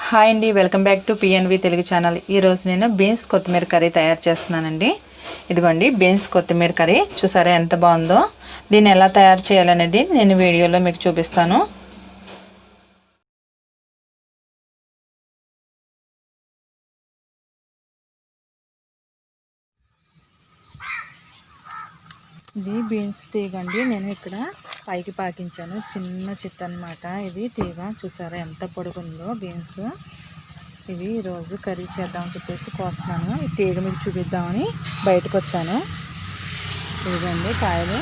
Hi అండి, welcome back to PNV Telugu channel. ఈరోజు నేను బీన్స్ కొత్తిమీర కర్రీ తయారు చేస్తున్నానండి. ఇదిగోండి బీన్స్ కొత్తిమీర కర్రీ, చూసారా ఎంత బాగుందో. దీన్ని ఎలా తయారు చేయాలనేది నేను వీడియోలో మీకు చూపిస్తాను. ఇది బీన్స్ తీగండి, నేను ఇక్కడ పైకి పాకించాను. చిన్న చెట్టు అనమాట ఇది తీగ. చూసారా ఎంత పొడుగుందో బీన్స్. ఇవి ఈరోజు కర్రీ చేద్దామని చెప్పేసి కోస్తున్నాను. ఈ తీగ మీకు చూపిద్దామని బయటకు వచ్చాను. ఇదిగోండి కాయలు.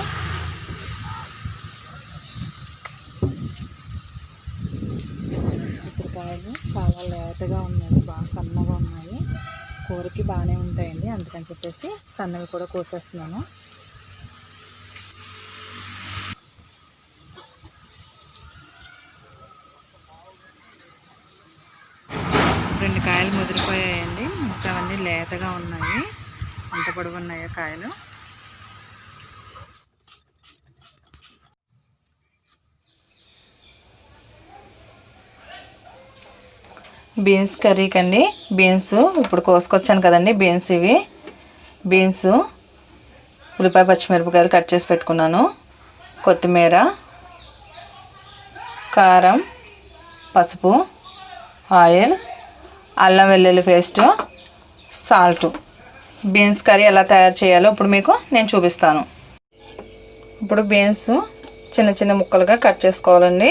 ఇప్పుడు కాయలు చాలా లేతగా ఉన్నాయి, బాగా సన్నగా ఉన్నాయి. కూరకి బాగానే ఉంటాయండి, అందుకని చెప్పేసి సన్నవి కూడా కోసేస్తున్నాను. రెండు కాయలు ముదిరిపోయాయండి, ఇంకా అవన్నీ లేతగా ఉన్నాయి. ఎంత పొడవు ఉన్నాయో కాయలు. బీన్స్ కర్రీకి అండి, బీన్స్ ఇప్పుడు కోసుకొచ్చాను కదండి బీన్స్. ఇవి బీన్స్, ఉల్లిపాయ పచ్చిమిరపకాయలు కట్ చేసి పెట్టుకున్నాను, కొత్తిమీర, కారం, పసుపు, ఆయిల్, అల్లం వెల్లుల్లి పేస్ట్, సాల్ట్. బీన్స్ కర్రీ ఎలా తయారు చేయాలో ఇప్పుడు మీకు నేను చూపిస్తాను. ఇప్పుడు బీన్స్ చిన్న చిన్న ముక్కలుగా కట్ చేసుకోవాలండి.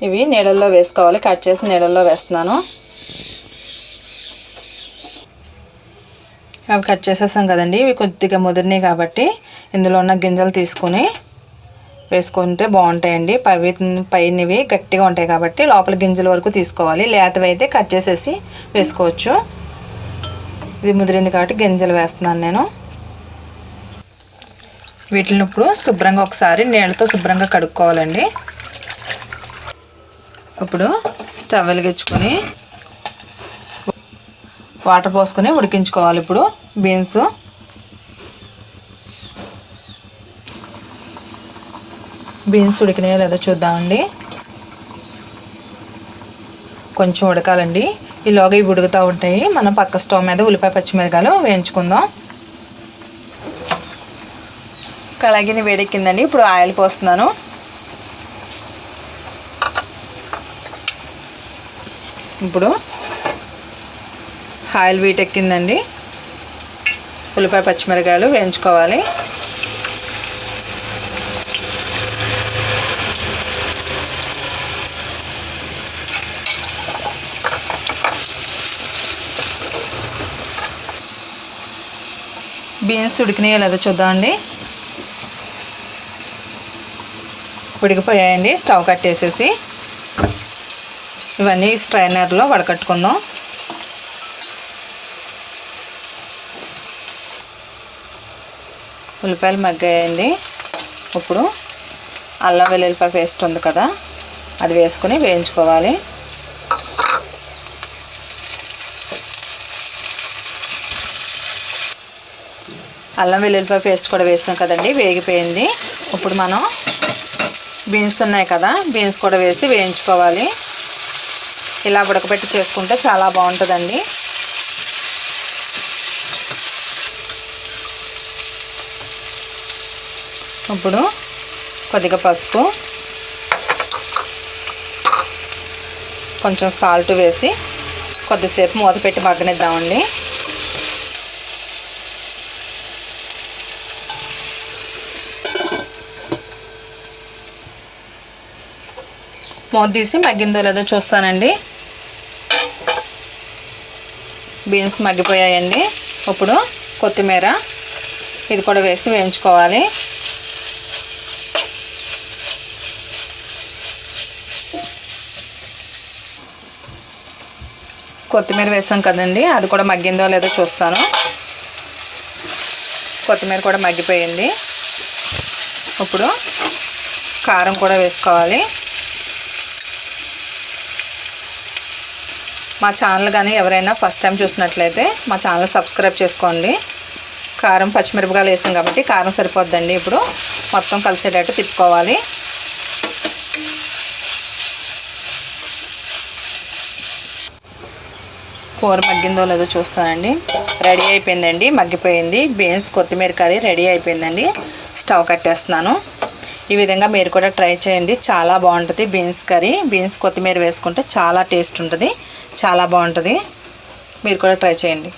ఇవి నీళ్ళల్లో వేసుకోవాలి, కట్ చేసి నీళ్ళల్లో వేస్తున్నాను. అవి కట్ చేసేసాం కదండి, ఇవి కొద్దిగా ముదిరినాయి కాబట్టి ఇందులో ఉన్న గింజలు తీసుకొని వేసుకుంటే బాగుంటాయండి. పైనవి గట్టిగా ఉంటాయి కాబట్టి లోపల గింజల వరకు తీసుకోవాలి. లేతవి అయితే కట్ చేసేసి వేసుకోవచ్చు. ఇది ముదిరింది కాబట్టి గింజలు వేస్తున్నాను నేను. వీటిని ఇప్పుడు శుభ్రంగా ఒకసారి నీళ్ళతో శుభ్రంగా కడుక్కోవాలండి. ఇప్పుడు స్టవ్ వెలిగించుకొని వాటర్ పోసుకొని ఉడికించుకోవాలి. ఇప్పుడు బీన్స్ ఉడికినాయో లేదో చూద్దామండి. కొంచెం ఉడకాలండి. ఈలోగా ఇవి ఉడుకుతూ ఉంటాయి. మనం పక్క స్టవ్ మీద ఉల్లిపాయ పచ్చిమిరకాయలు వేయించుకుందాం. కళాయిని వేడెక్కిందండి, ఇప్పుడు ఆయిల్ పోస్తున్నాను. ఇప్పుడు ఆయిల్ వీటెక్కిందండి, ఉల్లిపాయ పచ్చిమిరకాయలు వేయించుకోవాలి. బీన్స్ ఉడికినాయో లేదో చూద్దామండి. ఉడికిపోయాయండి. స్టవ్ కట్టేసేసి ఇవన్నీ స్ట్రైనర్లో వడకట్టుకుందాం. ఉల్లిపాయలు మగ్గాయండి. ఇప్పుడు అల్లం వెల్లుల్లిపాయ పేస్ట్ ఉంది కదా, అది వేసుకొని వేయించుకోవాలి. అల్లం వెల్లుల్లిపాయ పేస్ట్ కూడా వేసాం కదండి, వేగిపోయింది. ఇప్పుడు మనం బీన్స్ ఉన్నాయి కదా, బీన్స్ కూడా వేసి వేయించుకోవాలి. ఇలా ఉడకబెట్టి చేసుకుంటే చాలా బాగుంటుందండి. ఇప్పుడు కొద్దిగా పసుపు, కొంచెం సాల్ట్ వేసి కొద్దిసేపు మూత పెట్టి మగ్గనిద్దామండి. మూత తీసి మగ్గిందో లేదో చూస్తానండి. బీన్స్ మగ్గిపోయాయండి. ఇప్పుడు కొత్తిమీర ఇది కూడా వేసి వేయించుకోవాలి. కొత్తిమీర వేసాం కదండి, అది కూడా మగ్గిందో లేదో చూస్తాను. కొత్తిమీర కూడా మగ్గిపోయింది. ఇప్పుడు కారం కూడా వేసుకోవాలి. మా ఛానల్ కానీ ఎవరైనా ఫస్ట్ టైం చూసినట్లయితే మా ఛానల్ సబ్స్క్రైబ్ చేసుకోండి. కారం పచ్చిమిరపకాయలు వేసాం కాబట్టి కారం సరిపోద్దండి. ఇప్పుడు మొత్తం కలిసేటట్టు తిప్పుకోవాలి. కూర మగ్గిందో లేదో చూస్తానండి. రెడీ అయిపోయిందండి, మగ్గిపోయింది. బీన్స్ కొత్తిమీర కర్రీ రెడీ అయిపోయిందండి. స్టవ్ కట్టేస్తున్నాను. ఈ విధంగా మీరు కూడా ట్రై చేయండి, చాలా బాగుంటుంది బీన్స్ కర్రీ. బీన్స్ కొత్తిమీర వేసుకుంటే చాలా టేస్ట్ ఉంటుంది, చాలా బాగుంటుంది. మీరు కూడా ట్రై చేయండి.